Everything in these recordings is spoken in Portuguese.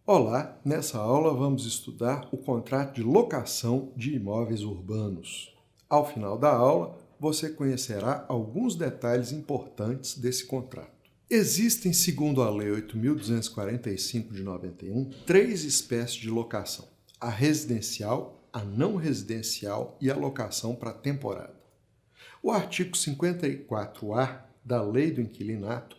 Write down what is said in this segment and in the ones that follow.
Olá, nessa aula vamos estudar o contrato de locação de imóveis urbanos. Ao final da aula, você conhecerá alguns detalhes importantes desse contrato. Existem, segundo a Lei 8.245 de 91, três espécies de locação: a residencial, a não residencial e a locação para temporada. O artigo 54A da Lei do Inquilinato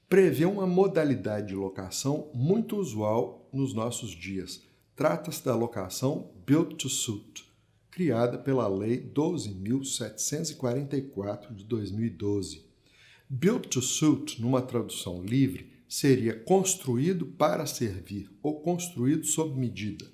prevê uma modalidade de locação muito usual nos nossos dias. Trata-se da locação Build to Suit, criada pela Lei 12.744 de 2012. Build to Suit, numa tradução livre, seria construído para servir ou construído sob medida.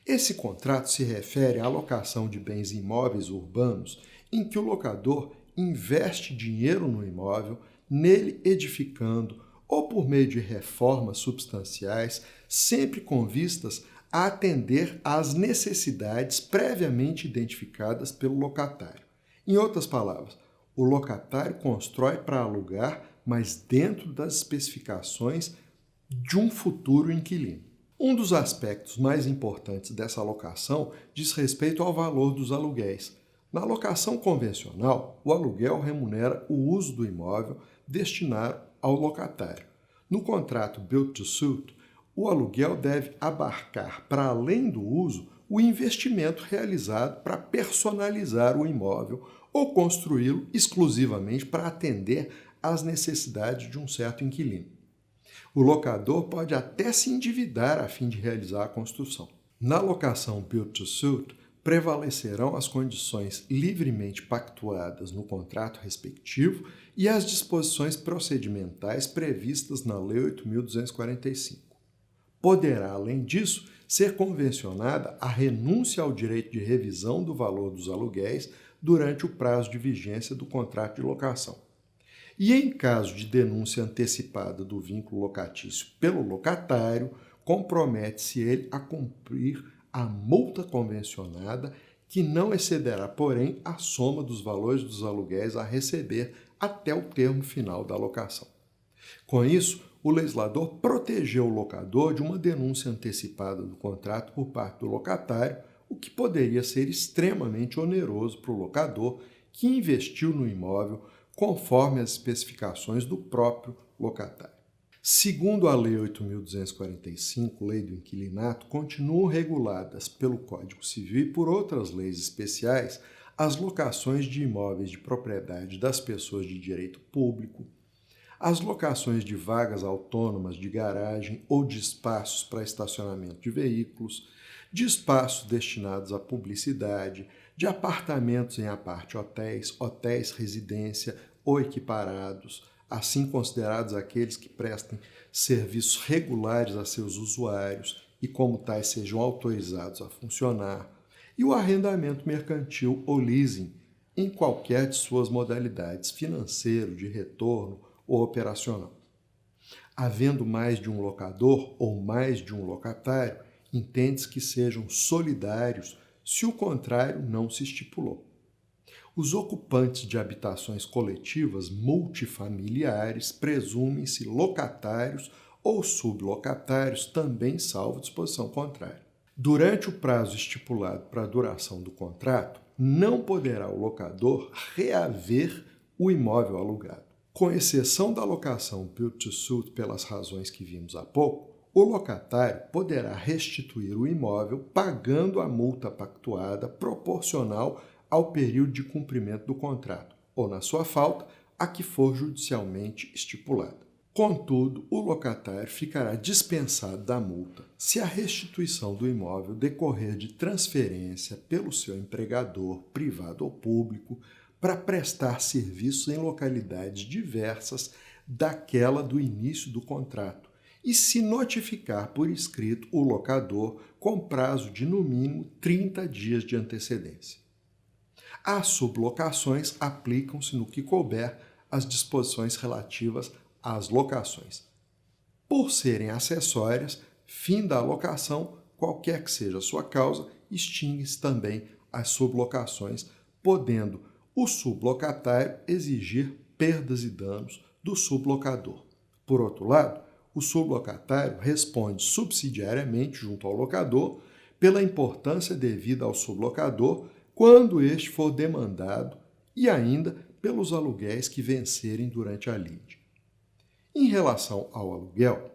Esse contrato se refere à locação de bens imóveis urbanos em que o locador investe dinheiro no imóvel, nele edificando ou por meio de reformas substanciais, sempre com vistas a atender às necessidades previamente identificadas pelo locatário. Em outras palavras, o locatário constrói para alugar, mas dentro das especificações de um futuro inquilino. Um dos aspectos mais importantes dessa locação diz respeito ao valor dos aluguéis. Na locação convencional, o aluguel remunera o uso do imóvel destinado ao locatário. No contrato Build to Suit, o aluguel deve abarcar, para além do uso, o investimento realizado para personalizar o imóvel ou construí-lo exclusivamente para atender às necessidades de um certo inquilino. O locador pode até se endividar a fim de realizar a construção. Na locação Build to Suit, prevalecerão as condições livremente pactuadas no contrato respectivo e as disposições procedimentais previstas na Lei 8.245. Poderá, além disso, ser convencionada a renúncia ao direito de revisão do valor dos aluguéis durante o prazo de vigência do contrato de locação. E em caso de denúncia antecipada do vínculo locatício pelo locatário, compromete-se ele a cumprir a multa convencionada, que não excederá, porém, a soma dos valores dos aluguéis a receber até o termo final da locação. Com isso, o legislador protegeu o locador de uma denúncia antecipada do contrato por parte do locatário, o que poderia ser extremamente oneroso para o locador que investiu no imóvel conforme as especificações do próprio locatário. Segundo a Lei 8.245, Lei do Inquilinato, continuam reguladas pelo Código Civil e por outras leis especiais as locações de imóveis de propriedade das pessoas de direito público, as locações de vagas autônomas de garagem ou de espaços para estacionamento de veículos, de espaços destinados à publicidade, de apartamentos em aparte-hotéis, hotéis residência ou equiparados, assim considerados aqueles que prestem serviços regulares a seus usuários e, como tais, sejam autorizados a funcionar, e o arrendamento mercantil ou leasing, em qualquer de suas modalidades, financeiro, de retorno ou operacional. Havendo mais de um locador ou mais de um locatário, entende-se que sejam solidários se o contrário não se estipulou. Os ocupantes de habitações coletivas multifamiliares presumem-se locatários ou sublocatários, também salvo disposição contrária. Durante o prazo estipulado para a duração do contrato, não poderá o locador reaver o imóvel alugado. Com exceção da locação Build to Suit pelas razões que vimos há pouco, o locatário poderá restituir o imóvel pagando a multa pactuada proporcional ao período de cumprimento do contrato, ou, na sua falta, a que for judicialmente estipulada. Contudo, o locatário ficará dispensado da multa se a restituição do imóvel decorrer de transferência pelo seu empregador, privado ou público, para prestar serviços em localidades diversas daquela do início do contrato, e se notificar por escrito o locador com prazo de, no mínimo, 30 dias de antecedência. As sublocações aplicam-se no que couber as disposições relativas às locações. Por serem acessórias, finda a locação, qualquer que seja a sua causa, extingue-se também as sublocações, podendo o sublocatário exigir perdas e danos do sublocador. Por outro lado, o sublocatário responde subsidiariamente junto ao locador pela importância devida ao sublocador quando este for demandado e ainda pelos aluguéis que vencerem durante a lide. Em relação ao aluguel,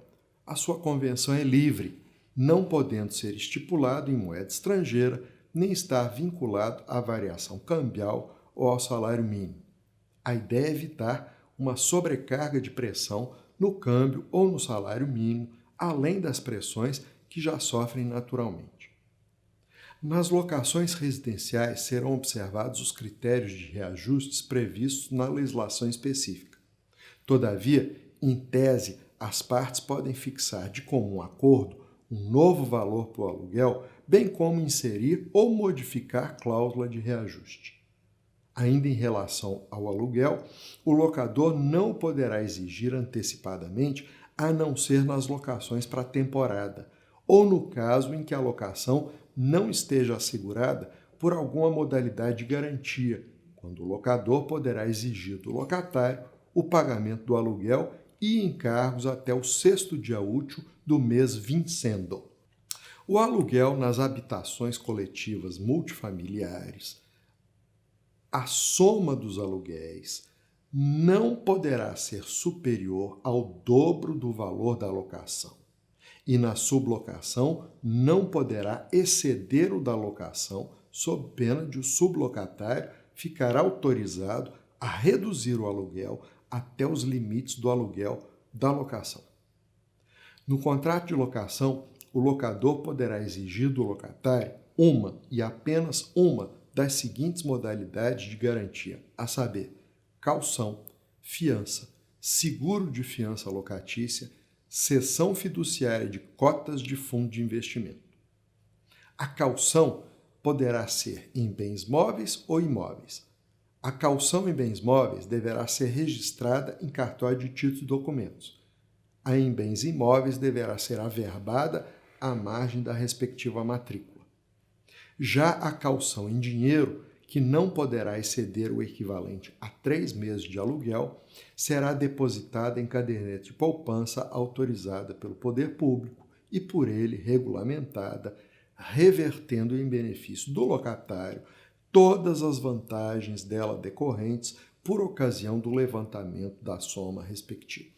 a sua convenção é livre, não podendo ser estipulado em moeda estrangeira nem estar vinculado à variação cambial ou ao salário mínimo. A ideia é evitar uma sobrecarga de pressão no câmbio ou no salário mínimo, além das pressões que já sofrem naturalmente. Nas locações residenciais serão observados os critérios de reajustes previstos na legislação específica. Todavia, em tese, as partes podem fixar de comum acordo um novo valor para o aluguel, bem como inserir ou modificar cláusula de reajuste. Ainda em relação ao aluguel, o locador não poderá exigir antecipadamente, a não ser nas locações para temporada, ou no caso em que a locação não esteja assegurada por alguma modalidade de garantia, quando o locador poderá exigir do locatário o pagamento do aluguel e encargos até o 6º dia útil do mês vincendo. O aluguel nas habitações coletivas multifamiliares, a soma dos aluguéis não poderá ser superior ao dobro do valor da locação. E na sublocação não poderá exceder o da locação, sob pena de o sublocatário ficar autorizado a reduzir o aluguel até os limites do aluguel da locação. No contrato de locação, o locador poderá exigir do locatário uma e apenas uma das seguintes modalidades de garantia, a saber, caução, fiança, seguro de fiança locatícia, cessão fiduciária de cotas de fundo de investimento. A caução poderá ser em bens móveis ou imóveis. A caução em bens móveis deverá ser registrada em cartório de títulos e documentos. A em bens imóveis deverá ser averbada à margem da respectiva matrícula. Já a caução em dinheiro, que não poderá exceder o equivalente a 3 meses de aluguel, será depositada em caderneta de poupança autorizada pelo poder público e por ele regulamentada, revertendo em benefício do locatário todas as vantagens dela decorrentes por ocasião do levantamento da soma respectiva.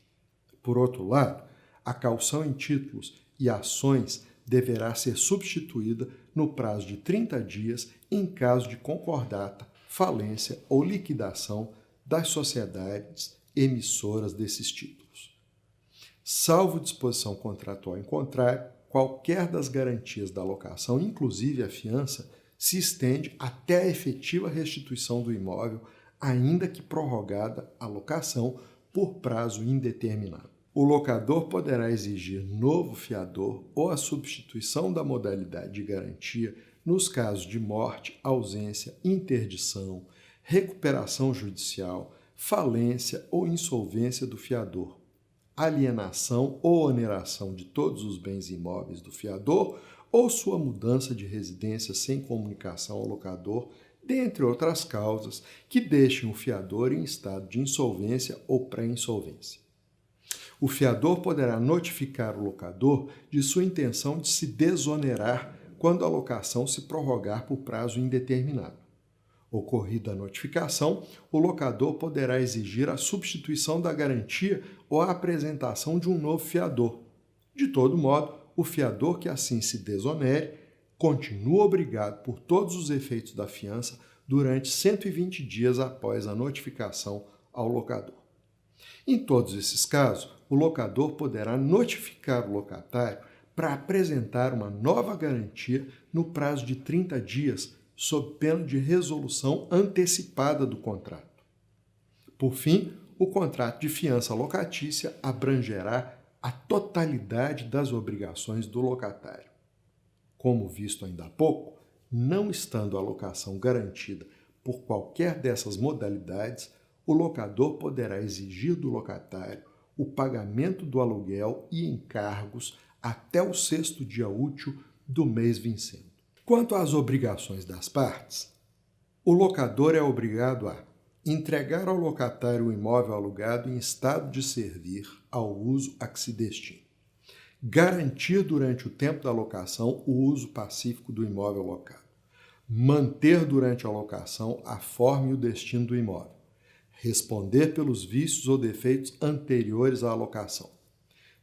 Por outro lado, a caução em títulos e ações deverá ser substituída no prazo de 30 dias em caso de concordata, falência ou liquidação das sociedades emissoras desses títulos. Salvo disposição contratual em contrário, qualquer das garantias da locação, inclusive a fiança, se estende até a efetiva restituição do imóvel, ainda que prorrogada a locação por prazo indeterminado. O locador poderá exigir novo fiador ou a substituição da modalidade de garantia nos casos de morte, ausência, interdição, recuperação judicial, falência ou insolvência do fiador, alienação ou oneração de todos os bens imóveis do fiador ou sua mudança de residência sem comunicação ao locador, dentre outras causas que deixem o fiador em estado de insolvência ou pré-insolvência. O fiador poderá notificar o locador de sua intenção de se desonerar quando a locação se prorrogar por prazo indeterminado. Ocorrida a notificação, o locador poderá exigir a substituição da garantia ou a apresentação de um novo fiador. De todo modo, o fiador que assim se desonere continua obrigado por todos os efeitos da fiança durante 120 dias após a notificação ao locador. Em todos esses casos, o locador poderá notificar o locatário para apresentar uma nova garantia no prazo de 30 dias, sob pena de resolução antecipada do contrato. Por fim, o contrato de fiança locatícia abrangerá a totalidade das obrigações do locatário. Como visto ainda há pouco, não estando a locação garantida por qualquer dessas modalidades, o locador poderá exigir do locatário o pagamento do aluguel e encargos até o 6º dia útil do mês vincendo. Quanto às obrigações das partes, o locador é obrigado a Entregar ao locatário o imóvel alugado em estado de servir ao uso a que se destina. Garantir durante o tempo da locação o uso pacífico do imóvel locado. Manter durante a locação a forma e o destino do imóvel. Responder pelos vícios ou defeitos anteriores à alocação.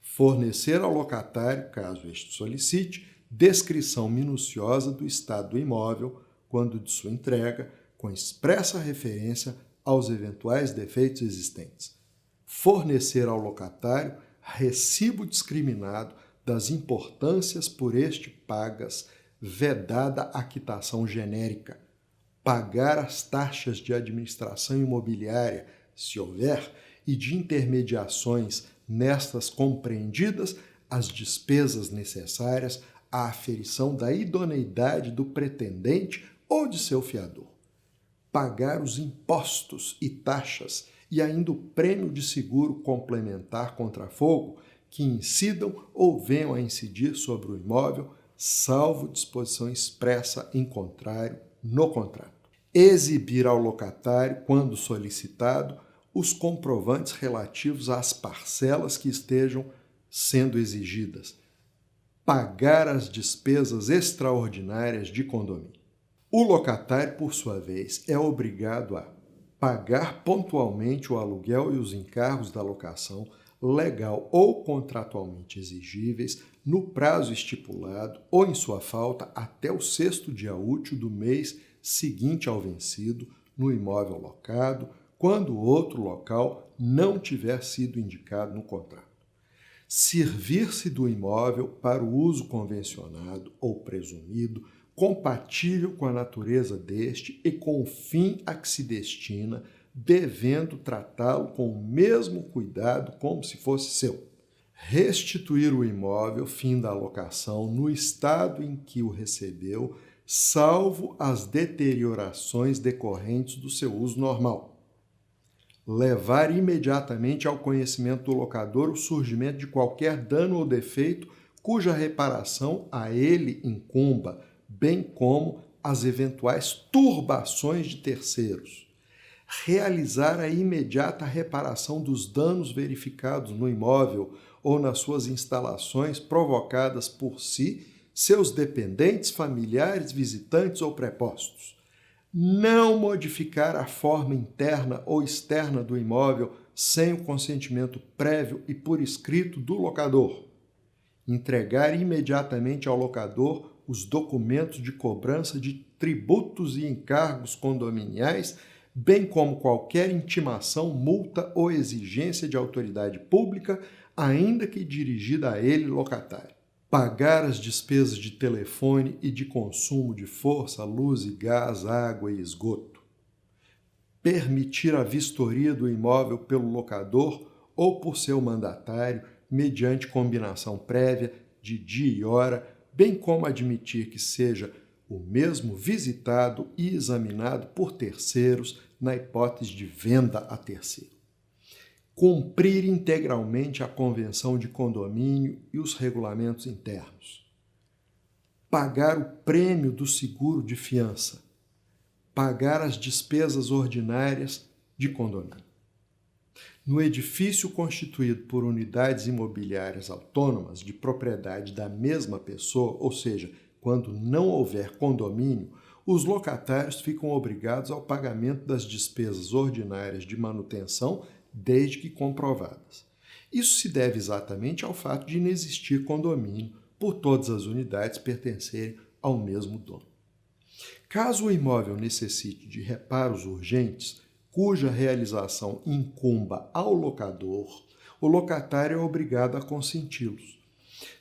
Fornecer ao locatário, caso este solicite, descrição minuciosa do estado do imóvel quando de sua entrega, com expressa referência aos eventuais defeitos existentes. Fornecer ao locatário recibo discriminado das importâncias por este pagas, vedada a quitação genérica. Pagar as taxas de administração imobiliária, se houver, e de intermediações nestas compreendidas as despesas necessárias à aferição da idoneidade do pretendente ou de seu fiador. Pagar os impostos e taxas e ainda o prêmio de seguro complementar contra fogo que incidam ou venham a incidir sobre o imóvel, salvo disposição expressa em contrário no contrato. Exibir ao locatário, quando solicitado, os comprovantes relativos às parcelas que estejam sendo exigidas. Pagar as despesas extraordinárias de condomínio. O locatário, por sua vez, é obrigado a pagar pontualmente o aluguel e os encargos da locação, legal ou contratualmente exigíveis, no prazo estipulado ou, em sua falta, até o 6º dia útil do mês seguinte ao vencido, no imóvel locado, quando o outro local não tiver sido indicado no contrato. Servir-se do imóvel para o uso convencionado ou presumido, compatível com a natureza deste e com o fim a que se destina, devendo tratá-lo com o mesmo cuidado como se fosse seu. Restituir o imóvel, fim da alocação, no estado em que o recebeu, salvo as deteriorações decorrentes do seu uso normal. Levar imediatamente ao conhecimento do locador o surgimento de qualquer dano ou defeito cuja reparação a ele incumba, bem como as eventuais turbações de terceiros. Realizar a imediata reparação dos danos verificados no imóvel ou nas suas instalações provocadas por si, seus dependentes, familiares, visitantes ou prepostos. Não modificar a forma interna ou externa do imóvel sem o consentimento prévio e por escrito do locador. Entregar imediatamente ao locador os documentos de cobrança de tributos e encargos condominiais, bem como qualquer intimação, multa ou exigência de autoridade pública, ainda que dirigida a ele, locatário. Pagar as despesas de telefone e de consumo de força, luz e gás, água e esgoto. Permitir a vistoria do imóvel pelo locador ou por seu mandatário, mediante combinação prévia de dia e hora, bem como admitir que seja o mesmo visitado e examinado por terceiros na hipótese de venda a terceiro. Cumprir integralmente a convenção de condomínio e os regulamentos internos. Pagar o prêmio do seguro de fiança. Pagar as despesas ordinárias de condomínio. No edifício constituído por unidades imobiliárias autônomas de propriedade da mesma pessoa, ou seja, quando não houver condomínio, os locatários ficam obrigados ao pagamento das despesas ordinárias de manutenção, desde que comprovadas. Isso se deve exatamente ao fato de inexistir condomínio por todas as unidades pertencerem ao mesmo dono. Caso o imóvel necessite de reparos urgentes, cuja realização incumba ao locador, o locatário é obrigado a consenti-los.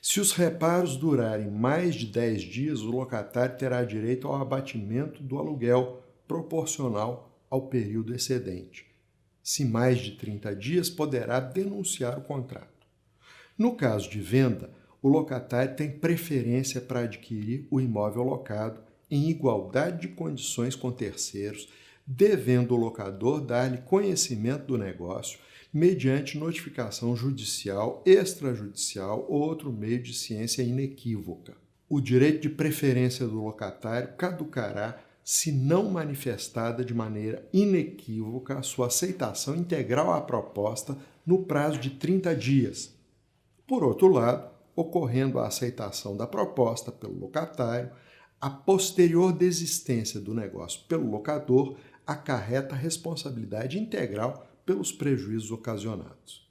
Se os reparos durarem mais de 10 dias, o locatário terá direito ao abatimento do aluguel proporcional ao período excedente. Se mais de 30 dias, poderá denunciar o contrato. No caso de venda, o locatário tem preferência para adquirir o imóvel locado em igualdade de condições com terceiros, devendo o locador dar-lhe conhecimento do negócio mediante notificação judicial, extrajudicial ou outro meio de ciência inequívoca. O direito de preferência do locatário caducará se não manifestada de maneira inequívoca a sua aceitação integral à proposta no prazo de 30 dias. Por outro lado, ocorrendo a aceitação da proposta pelo locatário, a posterior desistência do negócio pelo locador acarreta responsabilidade integral pelos prejuízos ocasionados.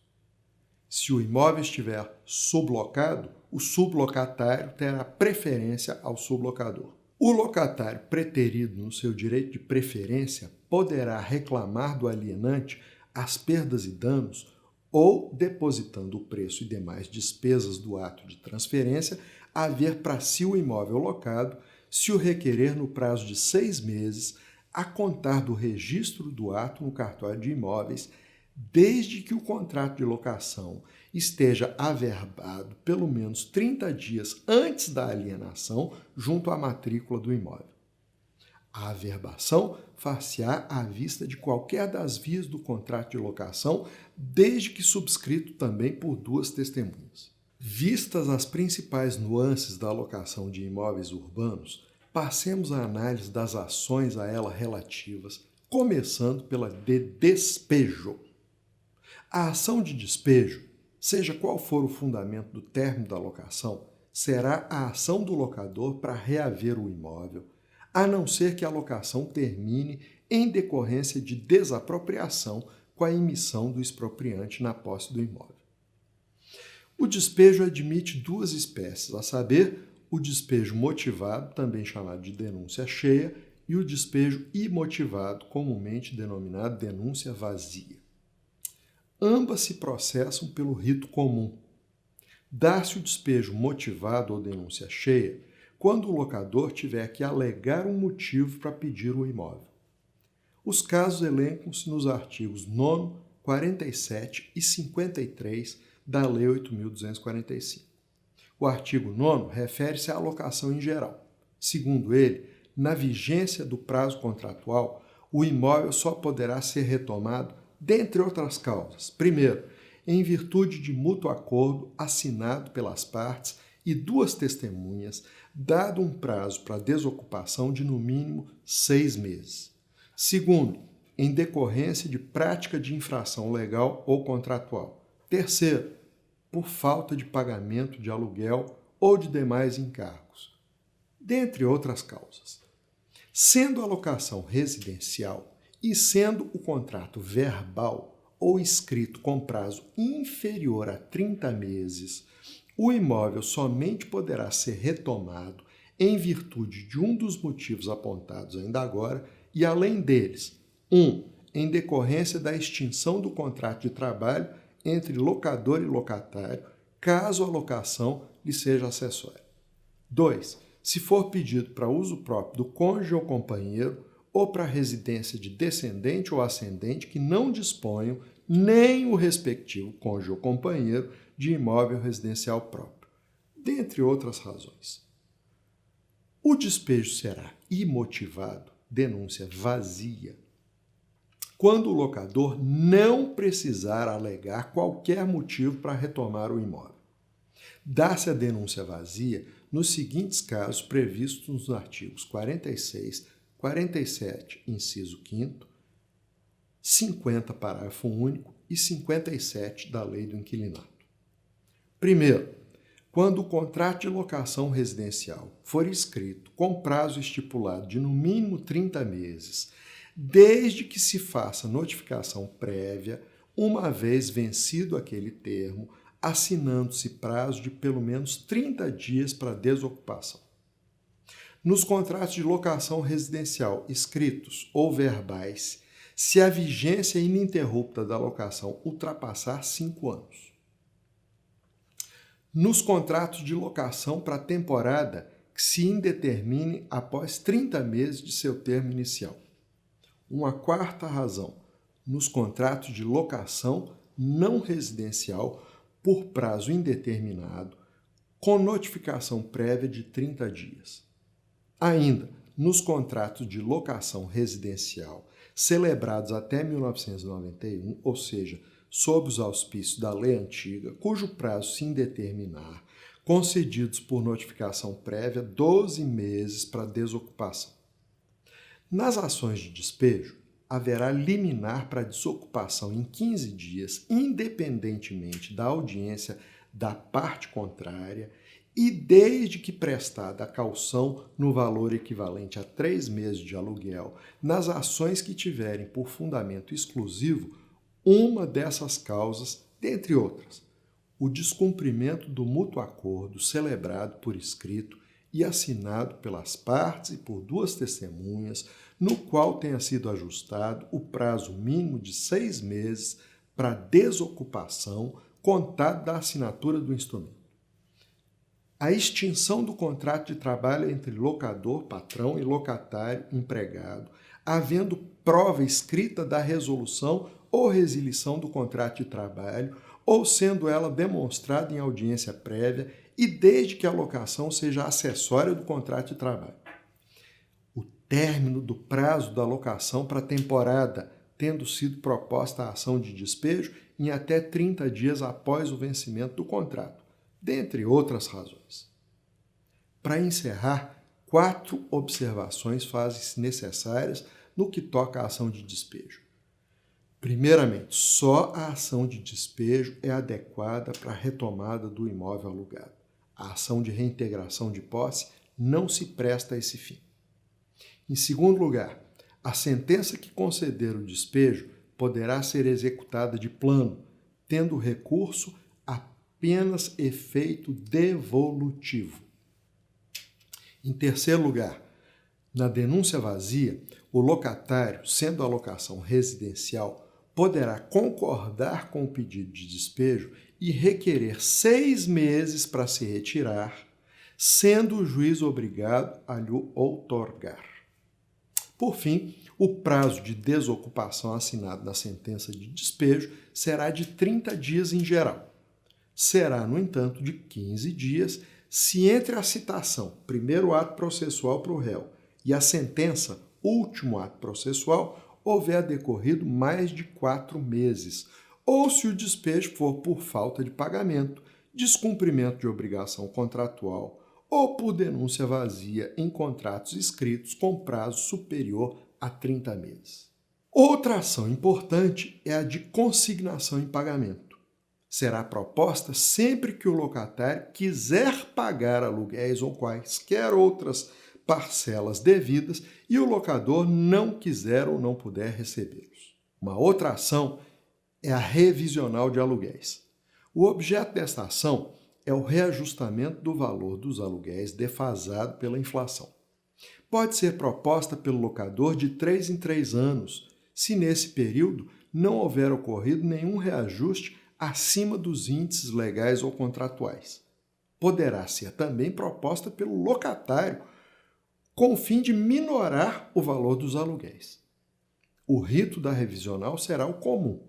Se o imóvel estiver sublocado, o sublocatário terá preferência ao sublocador. O locatário preterido no seu direito de preferência poderá reclamar do alienante as perdas e danos ou, depositando o preço e demais despesas do ato de transferência, haver para si o imóvel locado, se o requerer no prazo de 6 meses, a contar do registro do ato no cartório de imóveis, desde que o contrato de locação esteja averbado pelo menos 30 dias antes da alienação junto à matrícula do imóvel. A averbação far-se-á à vista de qualquer das vias do contrato de locação, desde que subscrito também por 2 testemunhas. Vistas as principais nuances da alocação de imóveis urbanos, passemos à análise das ações a ela relativas, começando pela de despejo. A ação de despejo, seja qual for o fundamento do término da locação, será a ação do locador para reaver o imóvel, a não ser que a locação termine em decorrência de desapropriação com a emissão do expropriante na posse do imóvel. O despejo admite 2 espécies, a saber, o despejo motivado, também chamado de denúncia cheia, e o despejo imotivado, comumente denominado denúncia vazia. Ambas se processam pelo rito comum. Dá-se o despejo motivado ou denúncia cheia quando o locador tiver que alegar um motivo para pedir o imóvel. Os casos elencam-se nos artigos 9º, 47 e 53 da Lei 8.245. O artigo 9º refere-se à alocação em geral. Segundo ele, na vigência do prazo contratual, o imóvel só poderá ser retomado, dentre outras causas. Primeiro, em virtude de mútuo acordo assinado pelas partes e 2 testemunhas, dado um prazo para desocupação de no mínimo 6 meses. Segundo, em decorrência de prática de infração legal ou contratual. Terceiro, por falta de pagamento de aluguel ou de demais encargos, dentre outras causas. Sendo a locação residencial e sendo o contrato verbal ou escrito com prazo inferior a 30 meses, o imóvel somente poderá ser retomado em virtude de um dos motivos apontados ainda agora e, além deles, 1. Em decorrência da extinção do contrato de trabalho entre locador e locatário, caso a locação lhe seja acessória. 2. Se for pedido para uso próprio do cônjuge ou companheiro ou para residência de descendente ou ascendente que não disponham nem o respectivo cônjuge ou companheiro de imóvel residencial próprio, dentre outras razões. O despejo será imotivado, denúncia vazia, quando o locador não precisar alegar qualquer motivo para retomar o imóvel. Dá-se a denúncia vazia nos seguintes casos previstos nos artigos 46, 47, inciso 5º, 50, parágrafo único e 57 da Lei do Inquilinato. Primeiro, quando o contrato de locação residencial for escrito com prazo estipulado de no mínimo 30 meses, desde que se faça notificação prévia, uma vez vencido aquele termo, assinando-se prazo de pelo menos 30 dias para desocupação. Nos contratos de locação residencial escritos ou verbais, se a vigência ininterrupta da locação ultrapassar 5 anos. Nos contratos de locação para temporada que se indetermine após 30 meses de seu termo inicial. Uma quarta razão, nos contratos de locação não residencial por prazo indeterminado, com notificação prévia de 30 dias. Ainda, nos contratos de locação residencial celebrados até 1991, ou seja, sob os auspícios da lei antiga, cujo prazo se indeterminar, concedidos por notificação prévia 12 meses para desocupação. Nas ações de despejo, haverá liminar para desocupação em 15 dias, independentemente da audiência da parte contrária, e desde que prestada a caução no valor equivalente a 3 meses de aluguel, nas ações que tiverem por fundamento exclusivo uma dessas causas, dentre outras, o descumprimento do mútuo acordo celebrado por escrito e assinado pelas partes e por 2 testemunhas, no qual tenha sido ajustado o prazo mínimo de 6 meses para desocupação, contado da assinatura do instrumento. A extinção do contrato de trabalho entre locador, patrão e locatário, empregado, havendo prova escrita da resolução ou resilição do contrato de trabalho, ou sendo ela demonstrada em audiência prévia e desde que a locação seja acessória do contrato de trabalho. O término do prazo da locação para a temporada, tendo sido proposta a ação de despejo em até 30 dias após o vencimento do contrato, dentre outras razões. Para encerrar, 4 observações fazem-se necessárias no que toca à ação de despejo. Primeiramente, só a ação de despejo é adequada para a retomada do imóvel alugado. A ação de reintegração de posse não se presta a esse fim. Em segundo lugar, a sentença que conceder o despejo poderá ser executada de plano, tendo o recurso apenas efeito devolutivo. Em terceiro lugar, na denúncia vazia, o locatário, sendo a locação residencial, poderá concordar com o pedido de despejo e requerer 6 meses para se retirar, sendo o juiz obrigado a lhe outorgar. Por fim, o prazo de desocupação assinado na sentença de despejo será de 30 dias em geral. Será, no entanto, de 15 dias se entre a citação, primeiro ato processual para o réu, e a sentença, último ato processual, houver decorrido mais de 4 meses, ou se o despejo for por falta de pagamento, descumprimento de obrigação contratual ou por denúncia vazia em contratos escritos com prazo superior a 30 meses. Outra ação importante é a de consignação em pagamento. Será proposta sempre que o locatário quiser pagar aluguéis ou quaisquer outras parcelas devidas e o locador não quiser ou não puder recebê-los. Uma outra ação é a revisional de aluguéis. O objeto dessa ação é o reajustamento do valor dos aluguéis defasado pela inflação. Pode ser proposta pelo locador de 3 em 3 anos, se nesse período não houver ocorrido nenhum reajuste acima dos índices legais ou contratuais. Poderá ser também proposta pelo locatário, com o fim de minorar o valor dos aluguéis. O rito da revisional será o comum.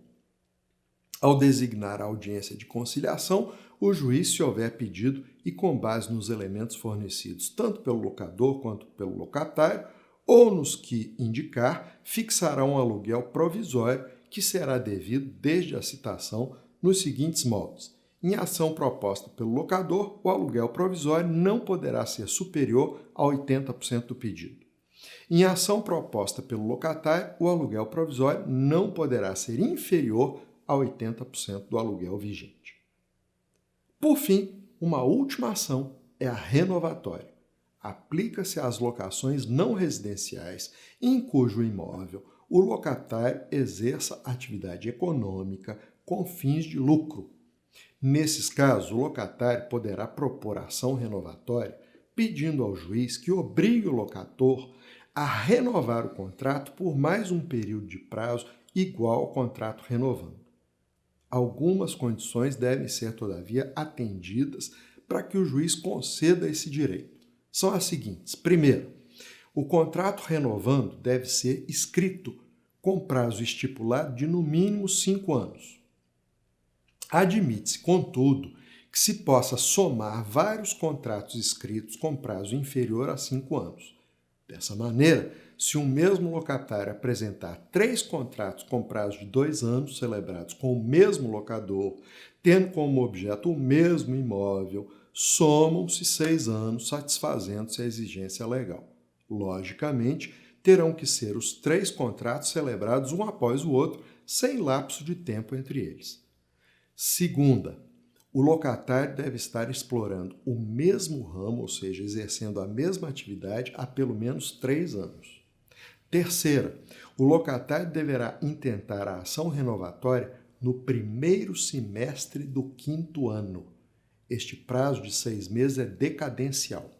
Ao designar a audiência de conciliação, o juiz, se houver pedido e com base nos elementos fornecidos tanto pelo locador quanto pelo locatário, ou nos que indicar, fixará um aluguel provisório que será devido desde a citação nos seguintes moldes. Em ação proposta pelo locador, o aluguel provisório não poderá ser superior a 80% do pedido. Em ação proposta pelo locatário, o aluguel provisório não poderá ser inferior a 80% do aluguel vigente. Por fim, uma última ação é a renovatória. Aplica-se às locações não residenciais em cujo imóvel o locatário exerça atividade econômica com fins de lucro. Nesses casos, o locatário poderá propor ação renovatória pedindo ao juiz que obrigue o locator a renovar o contrato por mais um período de prazo igual ao contrato renovando. Algumas condições devem ser, todavia, atendidas para que o juiz conceda esse direito. São as seguintes. Primeiro, o contrato renovando deve ser escrito com prazo estipulado de no mínimo 5 anos. Admite-se, contudo, que se possa somar vários contratos escritos com prazo inferior a 5 anos. Dessa maneira, se um mesmo locatário apresentar 3 contratos com prazo de 2 anos celebrados com o mesmo locador, tendo como objeto o mesmo imóvel, somam-se 6 anos, satisfazendo-se a exigência legal. Logicamente, terão que ser os 3 contratos celebrados um após o outro, sem lapso de tempo entre eles. Segunda, o locatário deve estar explorando o mesmo ramo, ou seja, exercendo a mesma atividade há pelo menos 3 anos. Terceira, o locatário deverá intentar a ação renovatória no primeiro semestre do 5º ano. Este prazo de 6 meses é decadencial.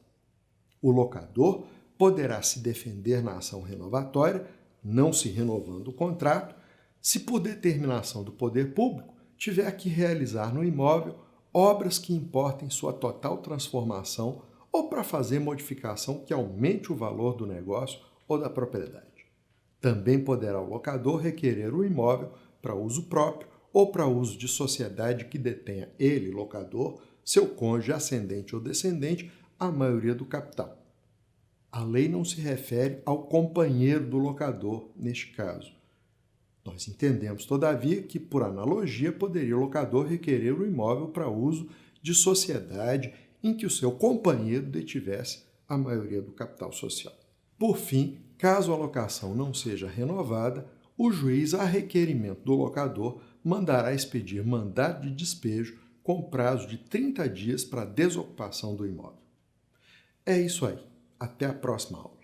O locador poderá se defender na ação renovatória, não se renovando o contrato, se por determinação do poder público tiver que realizar no imóvel obras que importem sua total transformação ou para fazer modificação que aumente o valor do negócio ou da propriedade. Também poderá o locador requerer o imóvel para uso próprio ou para uso de sociedade que detenha ele, locador, seu cônjuge, ascendente ou descendente, a maioria do capital. A lei não se refere ao companheiro do locador, neste caso. Nós entendemos, todavia, que, por analogia, poderia o locador requerer o imóvel para uso de sociedade em que o seu companheiro detivesse a maioria do capital social. Por fim, caso a locação não seja renovada, o juiz, a requerimento do locador, mandará expedir mandado de despejo com prazo de 30 dias para a desocupação do imóvel. É isso aí. Até a próxima aula.